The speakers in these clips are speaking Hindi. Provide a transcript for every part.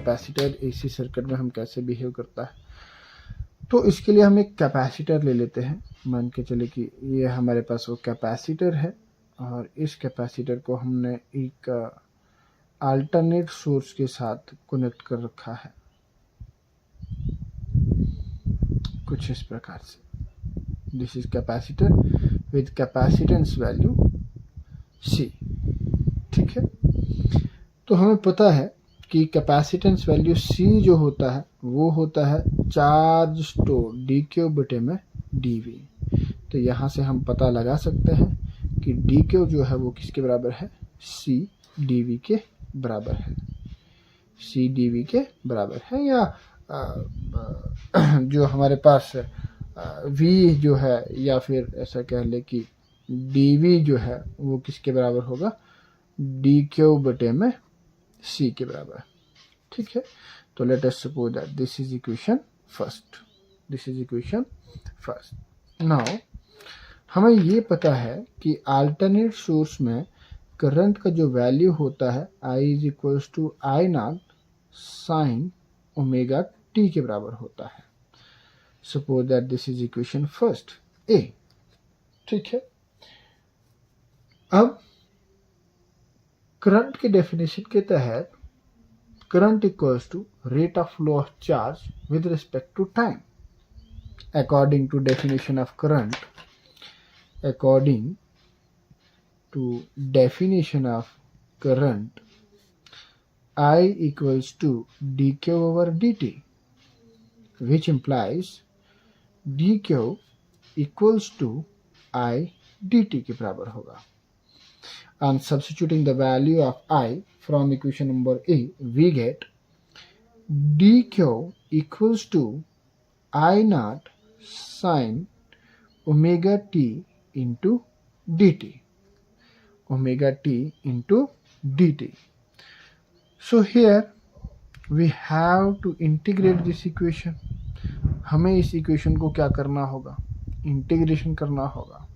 कैपेसिटर एसी सर्किट में हम कैसे बिहेव करता है। तो इसके लिए हम एक कैपेसिटर ले लेते हैं। मान के चले कि ये हमारे पास वो कैपेसिटर है और इस कैपेसिटर को हमने एक अल्टरनेट सोर्स के साथ कनेक्ट कर रखा है कुछ इस प्रकार से। This is capacitor with capacitance value C। ठीक है, तो हमें पता है कि कैपेसिटेंस वैल्यू C जो होता है वो होता है चार्ज स्टोर dq बटे में dV। तो यहाँ से हम पता लगा सकते हैं कि dq जो है वो किसके बराबर है, C dV के बराबर है, C dV के बराबर है। या जो हमारे पास V जो है, या फिर ऐसा कह ले कि dV जो है वो किसके बराबर होगा, dq बटे में C के बराबर। ठीक है, तो let us suppose that this is equation first, this is equation first. Now हमें ये पता है कि अल्टरनेट सोर्स में करंट का जो वैल्यू होता है I is equals to I naught sine omega t के बराबर होता है। Suppose that this is equation first A। ठीक है, अब करंट के डेफिनेशन के तहत current equals to rate of flow of charge with respect to time. According to definition of current, according to definition of current, I equals to dq over dt, which implies dq equals to I dt के बराबर होगा। And substituting the value of I from equation number A, we get dq equals to I naught sin omega t into dt, omega t into dt. So here we have to integrate this equation। हमें इस इक्वेशन को क्या करना होगा, इंटीग्रेशन करना होगा।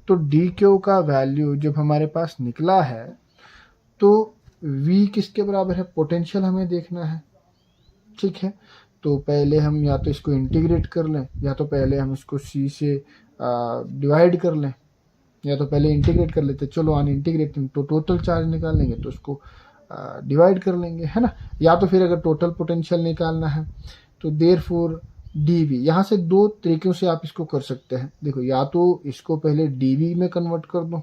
तो dq का वैल्यू जब हमारे पास निकला है तो v किसके बराबर है, पोटेंशियल हमें देखना है। ठीक है, तो पहले हम या तो इसको इंटीग्रेट कर लें, या तो पहले हम इसको c से डिवाइड कर लें, या तो पहले इंटीग्रेट कर लेते। चलो ऑन इंटीग्रेटिंग तो टोटल चार्ज निकाल लेंगे तो उसको डिवाइड कर लेंगे, है ना। या तो फिर अगर टोटल पोटेंशियल निकालना है तो देयरफॉर dV, यहाँ से दो तरीकों से आप इसको कर सकते हैं। देखो, या तो इसको पहले dV में कन्वर्ट कर दो,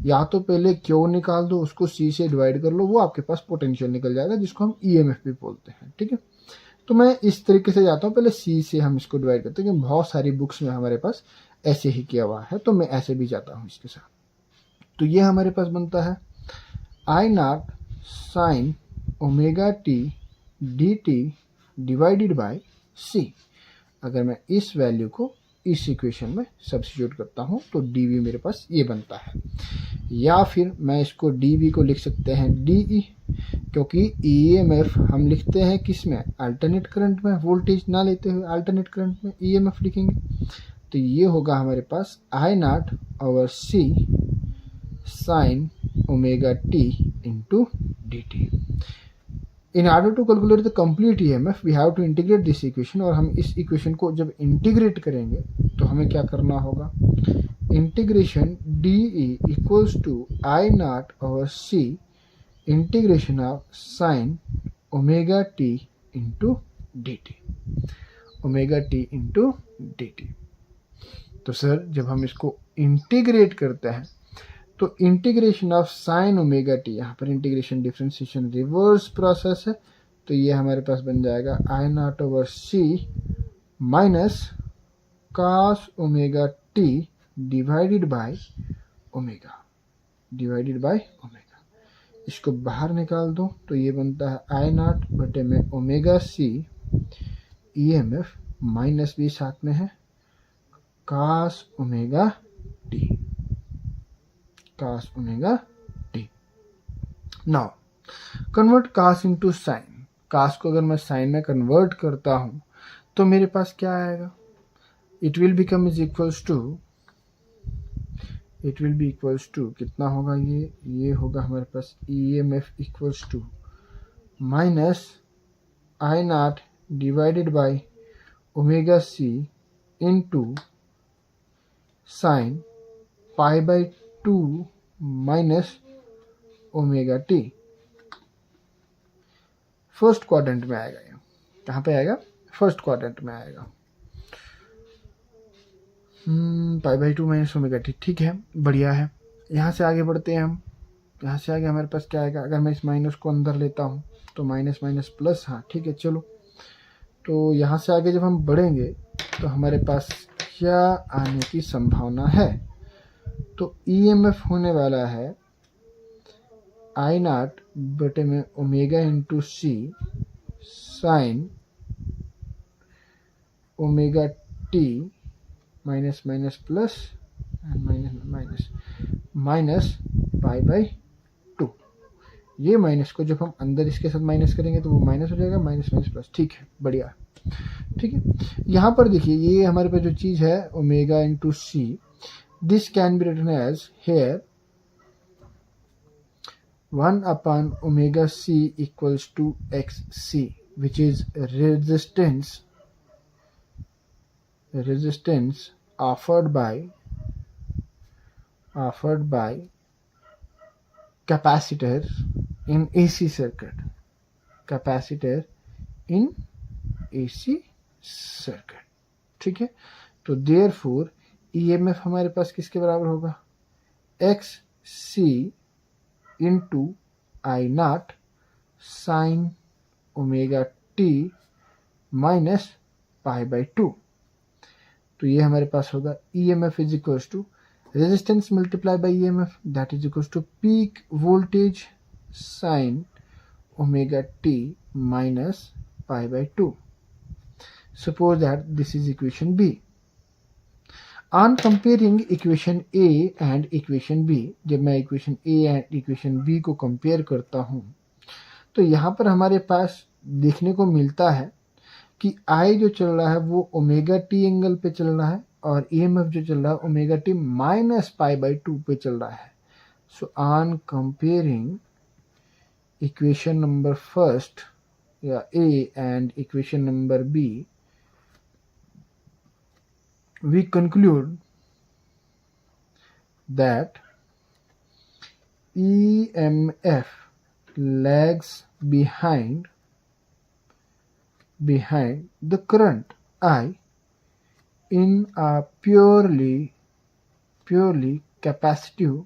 या तो पहले Q निकाल दो, उसको C से डिवाइड कर लो, वो आपके पास पोटेंशियल निकल जाएगा जिसको हम EMF भी बोलते हैं। ठीक है, तो मैं इस तरीके से जाता हूँ, पहले C से हम इसको डिवाइड करते हैं क्योंकि बहुत सारी बुक्स में हमारे पास ऐसे ही किया हुआ है, तो मैं ऐसे भी जाता हूँ इसके साथ। तो ये हमारे पास बनता है I not sine omega t dt divided by C। अगर मैं इस वैल्यू को इस इक्वेशन में सब्स्टिट्यूट करता हूँ तो dV मेरे पास ये बनता है। या फिर मैं इसको dV को लिख सकते हैं dE, क्योंकि EMF हम लिखते हैं किस में, अल्टरनेट करंट में, वोल्टेज ना लेते हुए अल्टरनेट करंट में EMF लिखेंगे। तो ये होगा हमारे पास I naught over C sign omega t into dt। In order to calculate the complete EMF, we have to integrate this equation। और हम इस इक्वेशन को जब इंटीग्रेट करेंगे तो हमें क्या करना होगा, integration DE equals to I naught over C integration of sine omega t into dt, omega t into dt। तो सर जब हम इसको इंटीग्रेट करते हैं तो integration of sine omega t, यहाँ पर इंटीग्रेशन डिफ्रेंशिएशन रिवर्स प्रोसेस है, तो ये हमारे पास बन जाएगा I naught over C minus cos omega T divided by omega, divided by omega. इसको बाहर निकाल दो तो ये बनता है आई नॉट बटे में ओमेगा सी EMF माइनस भी साथ में है cos omega T, cos omega t। Now convert cos into sine. cos को अगर मैं साइन में कन्वर्ट करता हूं तो मेरे पास क्या आएगा, it will become is equals to, it will be equals to कितना होगा, ये होगा हमारे पास EMF equals to minus I naught divided by omega c into sin pi by 2 minus omega T. First quadrant में आएगा, ये कहाँ पे आएगा? फर्स्ट क्वाड्रेंट में आएगा। पाई बाई 2 माइनस ओमेगा टी, ठीक है, बढ़िया है। यहाँ से आगे बढ़ते हैं हम। यहाँ से आगे हमारे पास क्या आएगा? अगर मैं इस माइनस को अंदर लेता हूँ तो माइनस माइनस प्लस, हाँ ठीक है चलो। तो यहाँ से आगे जब हम बढ़ेंगे तो हमारे पास क्या आने की संभावना है? तो ईएमएफ होने वाला है आई नॉट बटे में omega into C sine omega t minus minus plus and minus minus minus pi by 2। ये माइनस को जब हम अंदर इसके साथ माइनस करेंगे तो वो माइनस हो जाएगा, माइनस माइनस प्लस, ठीक है, बढ़िया, ठीक है। यहाँ पर देखिए ये हमारे पास जो चीज़ है omega into C, this can be written as here 1 upon omega c equals to xc, which is resistance offered by capacitor in AC circuit, capacitor in AC circuit, ठीक है। तो therefore EMF हमारे पास किसके बराबर होगा? XC into I naught sine omega t minus pi by 2। तो ये हमारे पास होगा E M F is equals to resistance multiply by E M F, that is equals to peak voltage sine omega t minus pi by 2। Suppose that this is equation B. On comparing equation A and equation B, जब मैं equation A and equation B को compare करता हूँ तो यहाँ पर हमारे पास देखने को मिलता है कि I जो चल रहा है वो ओमेगा टी एंगल पे चल रहा है और EMF जो चल रहा है omega t minus pi by 2 पे चल रहा है। So on comparing equation number first या A and equation number B, we conclude that EMF lags behind the current I in a purely capacitive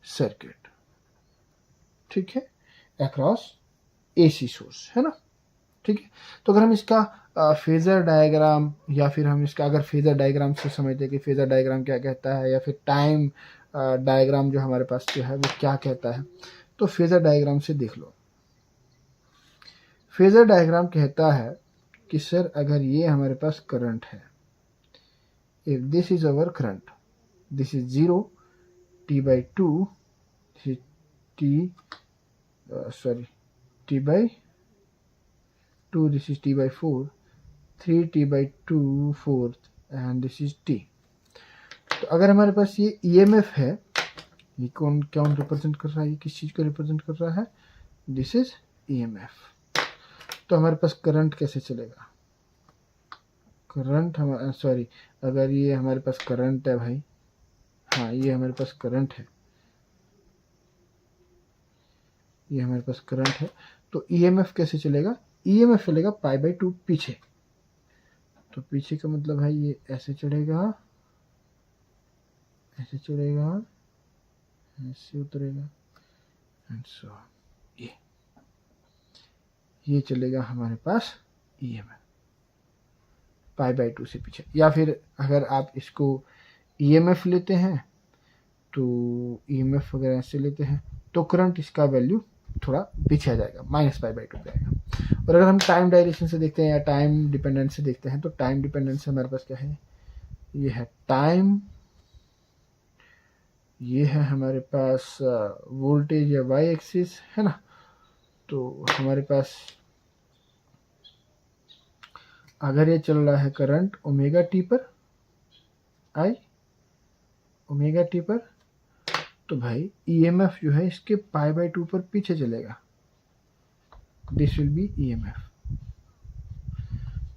circuit, ठीक है, across AC source, है ना, ठीक है। तो अगर हम इसका फेजर डायग्राम या फिर हम इसका अगर फेजर डायग्राम से समझते हैं कि फेजर डायग्राम क्या कहता है या फिर टाइम डायग्राम जो हमारे पास जो है वो क्या कहता है, तो फेजर डायग्राम से देख लो। फेजर डायग्राम कहता है कि सर अगर ये हमारे पास करंट है, if this is our current, this is 0 t by 2, t by 2, this is t by 4, 3t by 2 4th and this is t। तो अगर हमारे पास ये EMF है, ये कौन रिप्रेजेंट कर रहा है, ये किस चीज़ को रिप्रेजेंट कर रहा है? This is EMF। तो हमारे पास करंट कैसे चलेगा? करंट अगर ये हमारे पास करंट है भाई, हाँ ये हमारे पास करंट है, ये हमारे पास करंट है, तो EMF कैसे चलेगा? EMF चलेगा पाई बाई 2 पीछे। तो पीछे का मतलब है ये ऐसे चढ़ेगा, ऐसे चढ़ेगा, ऐसे उतरेगा एंड सो ये चलेगा हमारे पास EMF पाई बाई 2 से पीछे। या फिर अगर आप इसको EMF लेते हैं तो EMF वगैरह ऐसे लेते हैं तो करंट इसका वैल्यू थोड़ा पीछे आ जाएगा, माइनस पाई बाई 2 पे आएगा। और अगर हम टाइम डायरेक्शन से देखते हैं या टाइम डिपेंडेंस से देखते हैं तो टाइम डिपेंडेंस हमारे पास क्या है? ये है टाइम, ये है हमारे पास वोल्टेज या वाई एक्सिस, है ना। तो हमारे पास अगर ये चल रहा है करंट ओमेगा टी पर, आई ओमेगा टी पर, तो भाई EMF जो है इसके पाई बाई 2 पर पीछे चलेगा। This will be EMF।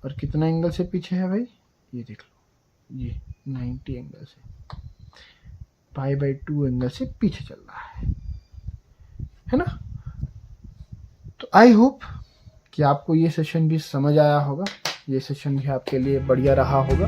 और कितना एंगल से पीछे है भाई, ये देख लो, ये 90 एंगल से, π/2 एंगल से पीछे चल रहा है ना। तो आई होप कि आपको ये सेशन भी समझ आया होगा, ये सेशन भी आपके लिए बढ़िया रहा होगा।